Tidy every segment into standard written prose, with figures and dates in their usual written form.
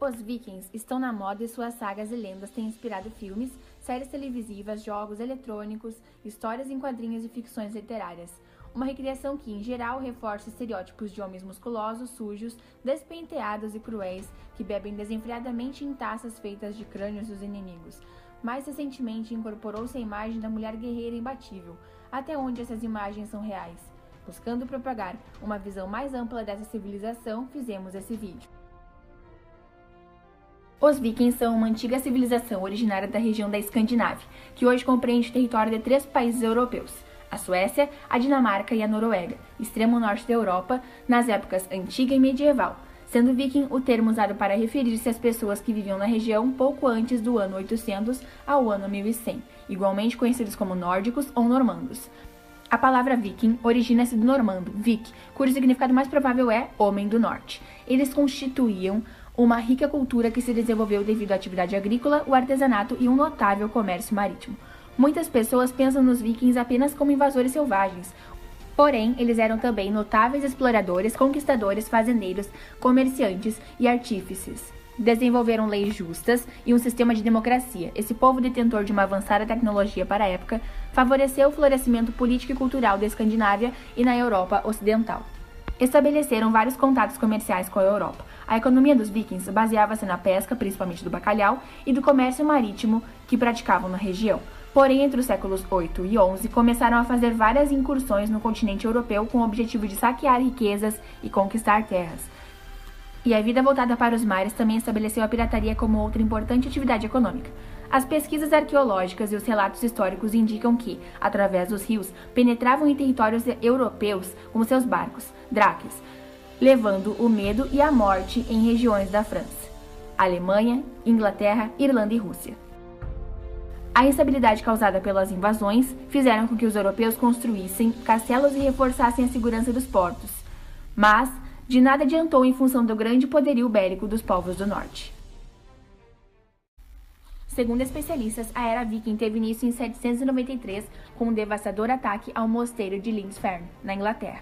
Os Vikings estão na moda e suas sagas e lendas têm inspirado filmes, séries televisivas, jogos eletrônicos, histórias em quadrinhos e ficções literárias. Uma recriação que, em geral, reforça estereótipos de homens musculosos, sujos, despenteados e cruéis, que bebem desenfreadamente em taças feitas de crânios dos inimigos. Mais recentemente, incorporou-se a imagem da mulher guerreira imbatível, até onde essas imagens são reais. Buscando propagar uma visão mais ampla dessa civilização, fizemos esse vídeo. Os Vikings são uma antiga civilização originária da região da Escandinávia, que hoje compreende o território de 3 países europeus: a Suécia, a Dinamarca e a Noruega, extremo norte da Europa, nas épocas antiga e medieval, sendo viking o termo usado para referir-se às pessoas que viviam na região pouco antes do ano 800 ao ano 1100, igualmente conhecidos como nórdicos ou normandos. A palavra viking origina-se do normando, vik, cujo significado mais provável é homem do norte. Eles constituíam uma rica cultura que se desenvolveu devido à atividade agrícola, o artesanato e um notável comércio marítimo. Muitas pessoas pensam nos vikings apenas como invasores selvagens, porém eles eram também notáveis exploradores, conquistadores, fazendeiros, comerciantes e artífices. Desenvolveram leis justas e um sistema de democracia. Esse povo, detentor de uma avançada tecnologia para a época, favoreceu o florescimento político e cultural da Escandinávia e na Europa Ocidental. Estabeleceram vários contatos comerciais com a Europa. A economia dos vikings baseava-se na pesca, principalmente do bacalhau, e do comércio marítimo que praticavam na região. Porém, entre os séculos 8 e 11, começaram a fazer várias incursões no continente europeu com o objetivo de saquear riquezas e conquistar terras. E a vida voltada para os mares também estabeleceu a pirataria como outra importante atividade econômica. As pesquisas arqueológicas e os relatos históricos indicam que, através dos rios, penetravam em territórios europeus com seus barcos, draques, levando o medo e a morte em regiões da França, Alemanha, Inglaterra, Irlanda e Rússia. A instabilidade causada pelas invasões fizeram com que os europeus construíssem castelos e reforçassem a segurança dos portos, mas de nada adiantou em função do grande poderio bélico dos povos do norte. Segundo especialistas, a era viking teve início em 793 com um devastador ataque ao mosteiro de Lindisfarne, na Inglaterra.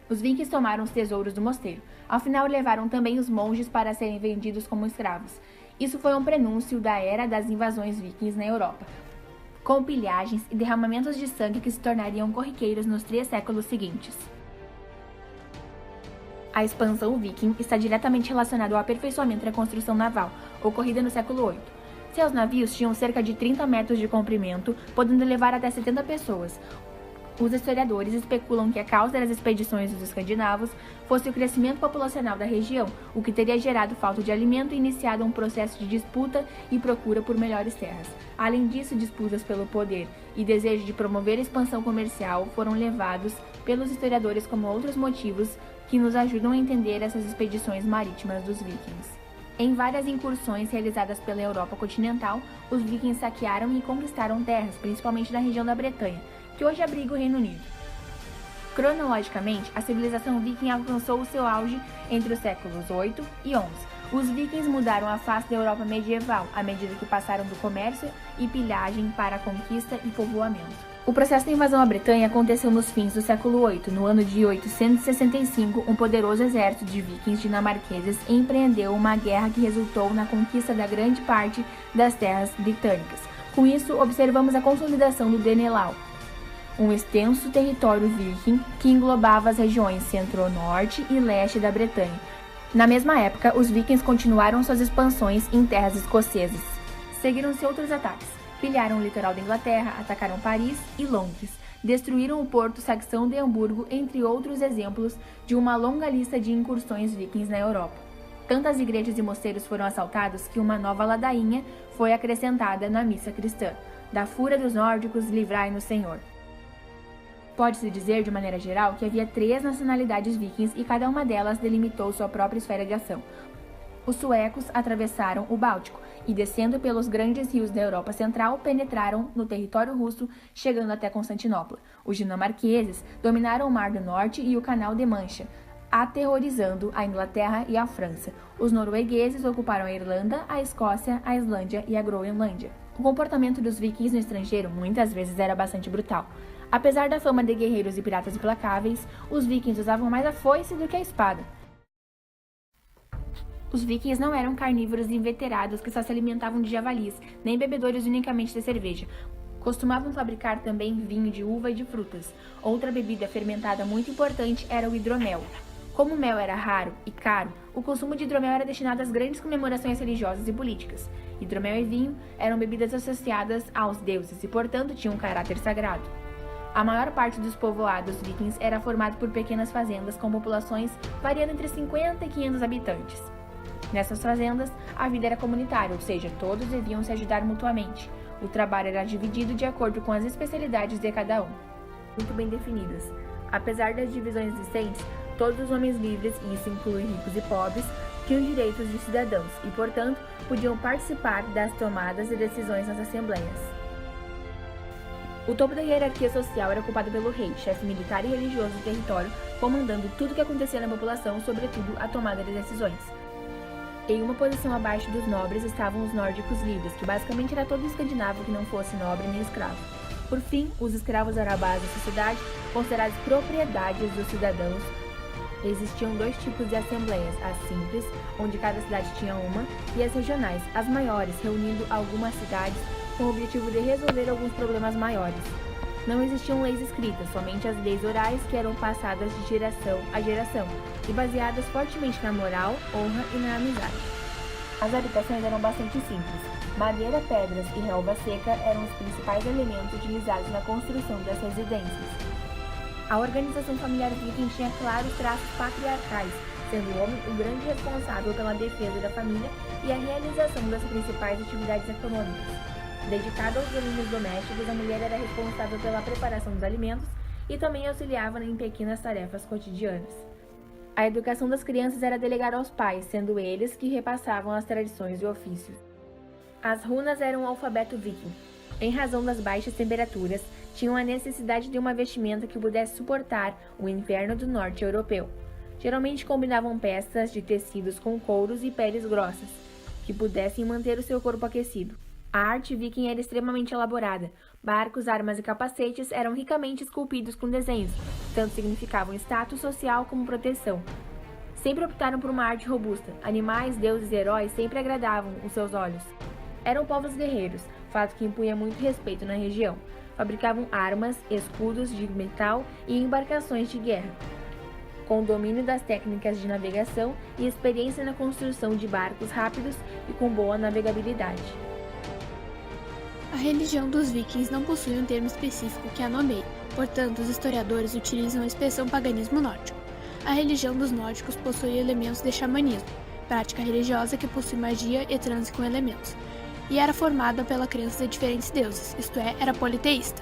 Os vikings tomaram os tesouros do mosteiro. Ao final, levaram também os monges para serem vendidos como escravos. Isso foi um prenúncio da era das invasões vikings na Europa, com pilhagens e derramamentos de sangue que se tornariam corriqueiros nos 3 séculos seguintes. A expansão viking está diretamente relacionada ao aperfeiçoamento da construção naval, ocorrida no século VIII. Seus navios tinham cerca de 30 metros de comprimento, podendo levar até 70 pessoas. Os historiadores especulam que a causa das expedições dos escandinavos fosse o crescimento populacional da região, o que teria gerado falta de alimento e iniciado um processo de disputa e procura por melhores terras. Além disso, disputas pelo poder e desejo de promover a expansão comercial foram levados pelos historiadores como outros motivos que nos ajudam a entender essas expedições marítimas dos vikings. Em várias incursões realizadas pela Europa continental, os vikings saquearam e conquistaram terras, principalmente na região da Bretanha, que hoje abriga o Reino Unido. Cronologicamente, a civilização viking alcançou o seu auge entre os séculos 8 e 11. Os vikings mudaram a face da Europa medieval, à medida que passaram do comércio e pilhagem para a conquista e povoamento. O processo da invasão à Bretanha aconteceu nos fins do século VIII. No ano de 865, um poderoso exército de vikings dinamarqueses empreendeu uma guerra que resultou na conquista da grande parte das terras britânicas. Com isso, observamos a consolidação do Denelau, um extenso território viking que englobava as regiões centro-norte e leste da Bretanha. Na mesma época, os vikings continuaram suas expansões em terras escocesas. Seguiram-se outros ataques. Pilharam o litoral da Inglaterra, atacaram Paris e Londres, destruíram o porto saxão de Hamburgo, entre outros exemplos de uma longa lista de incursões vikings na Europa. Tantas igrejas e mosteiros foram assaltados que uma nova ladainha foi acrescentada na missa cristã: da fúria dos nórdicos, livrai-nos, Senhor. Pode-se dizer, de maneira geral, que havia 3 nacionalidades vikings e cada uma delas delimitou sua própria esfera de ação. Os suecos atravessaram o Báltico e, descendo pelos grandes rios da Europa Central, penetraram no território russo, chegando até Constantinopla. Os dinamarqueses dominaram o Mar do Norte e o Canal de Mancha, aterrorizando a Inglaterra e a França. Os noruegueses ocuparam a Irlanda, a Escócia, a Islândia e a Groenlândia. O comportamento dos vikings no estrangeiro muitas vezes era bastante brutal. Apesar da fama de guerreiros e piratas implacáveis, os vikings usavam mais a foice do que a espada. Os vikings não eram carnívoros inveterados que só se alimentavam de javalis, nem bebedores unicamente de cerveja. Costumavam fabricar também vinho de uva e de frutas. Outra bebida fermentada muito importante era o hidromel. Como o mel era raro e caro, o consumo de hidromel era destinado às grandes comemorações religiosas e políticas. Hidromel e vinho eram bebidas associadas aos deuses e, portanto, tinham um caráter sagrado. A maior parte dos povoados vikings era formado por pequenas fazendas com populações variando entre 50 e 500 habitantes. Nessas fazendas, a vida era comunitária, ou seja, todos deviam se ajudar mutuamente. O trabalho era dividido de acordo com as especialidades de cada um, muito bem definidas. Apesar das divisões existentes, todos os homens livres, e isso inclui ricos e pobres, tinham direitos de cidadãos e, portanto, podiam participar das tomadas de decisões nas assembleias. O topo da hierarquia social era ocupado pelo rei, chefe militar e religioso do território, comandando tudo o que acontecia na população, sobretudo a tomada de decisões. Em uma posição abaixo dos nobres estavam os nórdicos livres, que basicamente era todo escandinavo que não fosse nobre nem escravo. Por fim, os escravos eram a base da sociedade, considerados propriedades dos cidadãos. Existiam dois tipos de assembleias, as simples, onde cada cidade tinha uma, e as regionais, as maiores, reunindo algumas cidades com o objetivo de resolver alguns problemas maiores. Não existiam leis escritas, somente as leis orais que eram passadas de geração a geração e baseadas fortemente na moral, honra e na amizade. As habitações eram bastante simples. Madeira, pedras e relva seca eram os principais elementos utilizados na construção das residências. A organização familiar viking tinha claros traços patriarcais, sendo o homem o grande responsável pela defesa da família e a realização das principais atividades econômicas. Dedicada aos domínios domésticos, a mulher era responsável pela preparação dos alimentos e também auxiliava em pequenas tarefas cotidianas. A educação das crianças era delegada aos pais, sendo eles que repassavam as tradições e ofícios. As runas eram o alfabeto viking. Em razão das baixas temperaturas, tinham a necessidade de uma vestimenta que pudesse suportar o inverno do norte europeu. Geralmente combinavam peças de tecidos com couros e peles grossas, que pudessem manter o seu corpo aquecido. A arte viking era extremamente elaborada. Barcos, armas e capacetes eram ricamente esculpidos com desenhos, tanto significavam status social como proteção. Sempre optaram por uma arte robusta. Animais, deuses e heróis sempre agradavam os seus olhos. Eram povos guerreiros, fato que impunha muito respeito na região. Fabricavam armas, escudos de metal e embarcações de guerra. Com domínio das técnicas de navegação e experiência na construção de barcos rápidos e com boa navegabilidade. A religião dos vikings não possui um termo específico que a nomeie, portanto, os historiadores utilizam a expressão paganismo nórdico. A religião dos nórdicos possui elementos de xamanismo, prática religiosa que possui magia e transe com elementos, e era formada pela crença de diferentes deuses, isto é, era politeísta.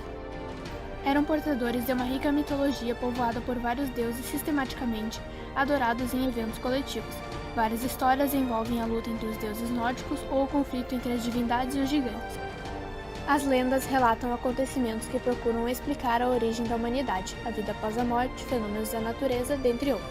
Eram portadores de uma rica mitologia povoada por vários deuses sistematicamente adorados em eventos coletivos. Várias histórias envolvem a luta entre os deuses nórdicos ou o conflito entre as divindades e os gigantes. As lendas relatam acontecimentos que procuram explicar a origem da humanidade, a vida após a morte, fenômenos da natureza, dentre outros.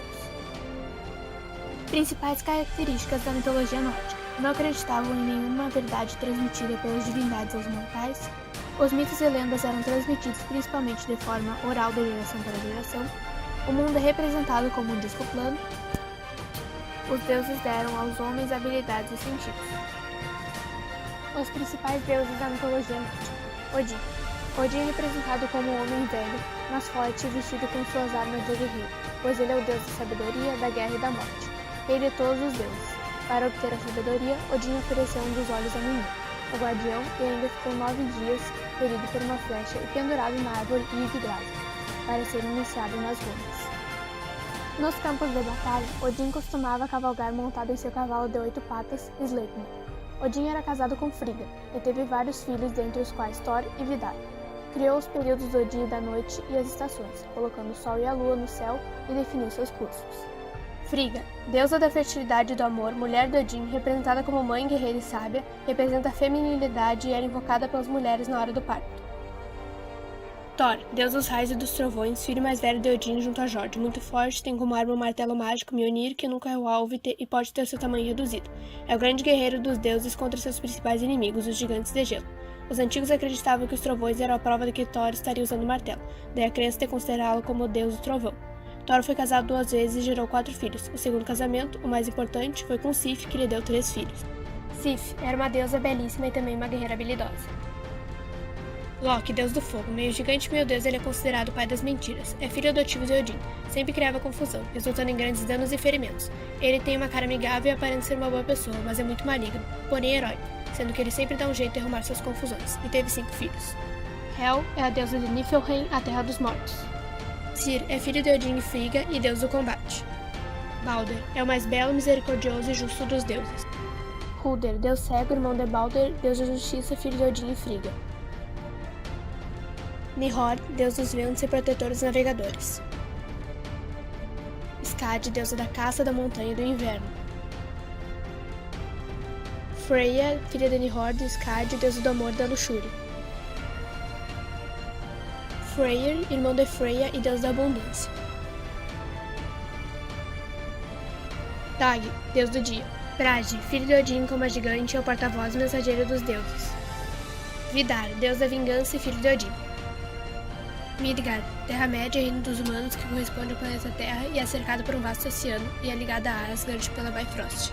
Principais características da mitologia nórdica: não acreditavam em nenhuma verdade transmitida pelas divindades aos mortais. Os mitos e lendas eram transmitidos principalmente de forma oral de geração para geração. O mundo é representado como um disco plano. Os deuses deram aos homens habilidades e sentidos. Os principais deuses da mitologia nórdica: Odin. Odin é representado como um homem velho, mas forte e vestido com suas armas de guerreiro, pois ele é o deus da sabedoria, da guerra e da morte, rei de todos os deuses. Para obter a sabedoria, Odin ofereceu um dos olhos a Mimir, o guardião, e ainda ficou 9 dias ferido por uma flecha e pendurado na árvore Yggdrasil, para ser iniciado nas runas. Nos campos de batalha, Odin costumava cavalgar montado em seu cavalo de 8 patas, Sleipnir. Odin era casado com Frigga e teve vários filhos, dentre os quais Thor e Vidar. Criou os períodos do dia e da noite e as estações, colocando o sol e a lua no céu, e definiu seus cursos. Frigga, deusa da fertilidade e do amor, mulher de Odin, representada como mãe guerreira e sábia, representa a feminilidade e era invocada pelas mulheres na hora do parto. Thor, deus dos raios e dos trovões, filho mais velho de Odin junto a Jord, muito forte, tem como arma o martelo mágico Mjolnir, que nunca é o alvo e pode ter seu tamanho reduzido. É o grande guerreiro dos deuses contra seus principais inimigos, os gigantes de gelo. Os antigos acreditavam que os trovões eram a prova de que Thor estaria usando o martelo, daí a crença de considerá-lo como o deus do trovão. Thor foi casado 2 vezes e gerou 4 filhos. O segundo casamento, o mais importante, foi com Sif, que lhe deu 3 filhos. Sif era uma deusa belíssima e também uma guerreira habilidosa. Loki, deus do fogo, meio gigante, meu Deus, ele é considerado o pai das mentiras. É filho adotivo de Odin. Sempre criava confusão, resultando em grandes danos e ferimentos. Ele tem uma cara amigável e aparenta ser uma boa pessoa, mas é muito maligno, porém heróico, sendo que ele sempre dá um jeito de arrumar suas confusões, e teve 5 filhos. Hel é a deusa de Niflheim, a terra dos mortos. Tyr é filho de Odin e Frigga e deus do combate. Balder é o mais belo, misericordioso e justo dos deuses. Ruder, deus cego, irmão de Balder, deus da justiça, filho de Odin e Frigga. Nihor, deus dos ventos e protetor dos navegadores. Skadi, deusa da caça, da montanha e do inverno. Freya, filha de Nihor e Skadi, deusa do amor e da luxúria. Freyr, irmão de Freya e deus da abundância. Dag, deus do dia. Bragi, filho de Odin como a gigante, é o porta-voz e mensageiro dos deuses. Vidar, deus da vingança e filho de Odin. Midgard, Terra-média, reino dos humanos que corresponde ao planeta Terra e é cercado por um vasto oceano e é ligada a Asgard pela Bifrost.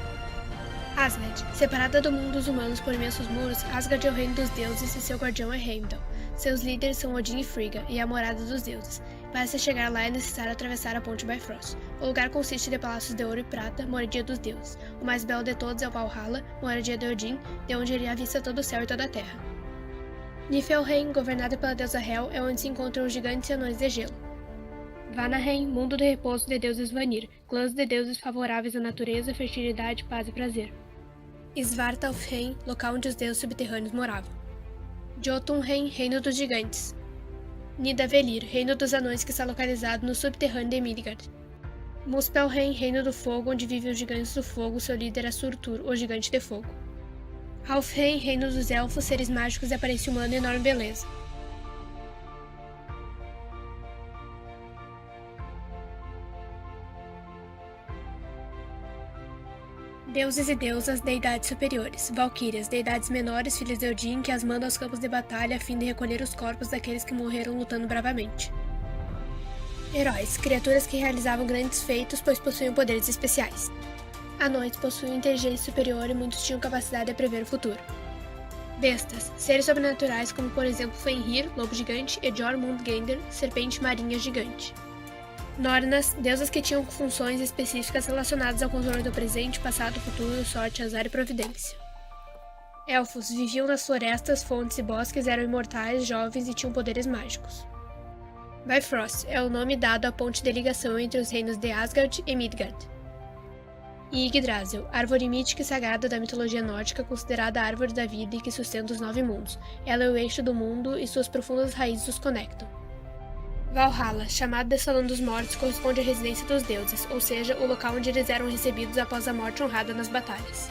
Asgard, separada do mundo dos humanos por imensos muros, Asgard é o reino dos deuses e seu guardião é Heimdall. Seus líderes são Odin e Frigga e é a morada dos deuses. Para se chegar lá é necessário atravessar a ponte Bifrost. O lugar consiste de palácios de ouro e prata, moradia dos deuses. O mais belo de todos é o Valhalla, moradia de Odin, de onde ele avista todo o céu e toda a terra. Niflheim, governada pela deusa Hel, é onde se encontram os gigantes e anões de gelo. Vanaheim, mundo de repouso de deuses Vanir, clãs de deuses favoráveis à natureza, fertilidade, paz e prazer. Svartalfheim, local onde os deuses subterrâneos moravam. Jotunheim, reino dos gigantes. Nidavellir, reino dos anões que está localizado no subterrâneo de Midgard. Muspelheim, reino do fogo, onde vivem os gigantes do fogo, seu líder é Surtur, o gigante de fogo. Alfheim, reino dos elfos, seres mágicos de aparência humana e enorme beleza. Deuses e deusas, deidades superiores. Valquírias, deidades menores, filhas de Odin, que as mandam aos campos de batalha a fim de recolher os corpos daqueles que morreram lutando bravamente. Heróis, criaturas que realizavam grandes feitos, pois possuíam poderes especiais. Anões possuíam inteligência superior e muitos tinham capacidade de prever o futuro. Bestas, seres sobrenaturais como por exemplo Fenrir, lobo gigante, e Jormungandr, serpente marinha gigante. Nornas, deusas que tinham funções específicas relacionadas ao controle do presente, passado, futuro, sorte, azar e providência. Elfos, viviam nas florestas, fontes e bosques, eram imortais, jovens e tinham poderes mágicos. Bifrost é o nome dado à ponte de ligação entre os reinos de Asgard e Midgard. Yggdrasil, árvore mítica e sagrada da mitologia nórdica, considerada a árvore da vida e que sustenta os 9 mundos. Ela é o eixo do mundo e suas profundas raízes os conectam. Valhalla, chamado de Salão dos Mortos, corresponde à residência dos deuses, ou seja, o local onde eles eram recebidos após a morte honrada nas batalhas.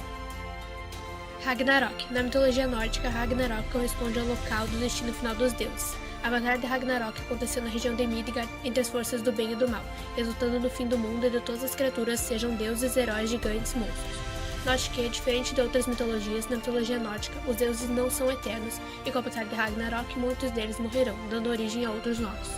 Ragnarok, na mitologia nórdica, Ragnarok corresponde ao local do destino final dos deuses. A batalha de Ragnarok aconteceu na região de Midgard, entre as forças do bem e do mal, resultando no fim do mundo e de todas as criaturas, sejam deuses, heróis, gigantes, monstros. Note que, diferente de outras mitologias, na mitologia nórdica, os deuses não são eternos, e com a batalha de Ragnarok, muitos deles morrerão, dando origem a outros novos.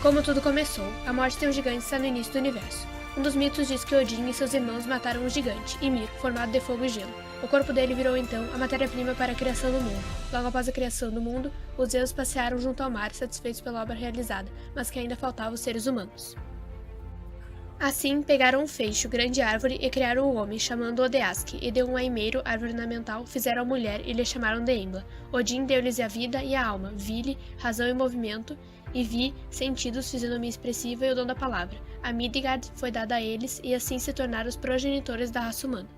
Como tudo começou, a morte de um gigante está no início do universo. Um dos mitos diz que Odin e seus irmãos mataram um gigante, Ymir, formado de fogo e gelo. O corpo dele virou então a matéria-prima para a criação do mundo. Logo após a criação do mundo, os deuses passearam junto ao mar, satisfeitos pela obra realizada, mas que ainda faltavam os seres humanos. Assim, pegaram um feixe, grande árvore, e criaram o homem, chamando-o de Aski, e de um aimeiro, árvore ornamental, fizeram a mulher e lhe chamaram de Embla. Odin deu-lhes a vida e a alma, Vili, razão e movimento, e Vi, sentidos, fisionomia expressiva e o dom da palavra. A Midgard foi dada a eles, e assim se tornaram os progenitores da raça humana.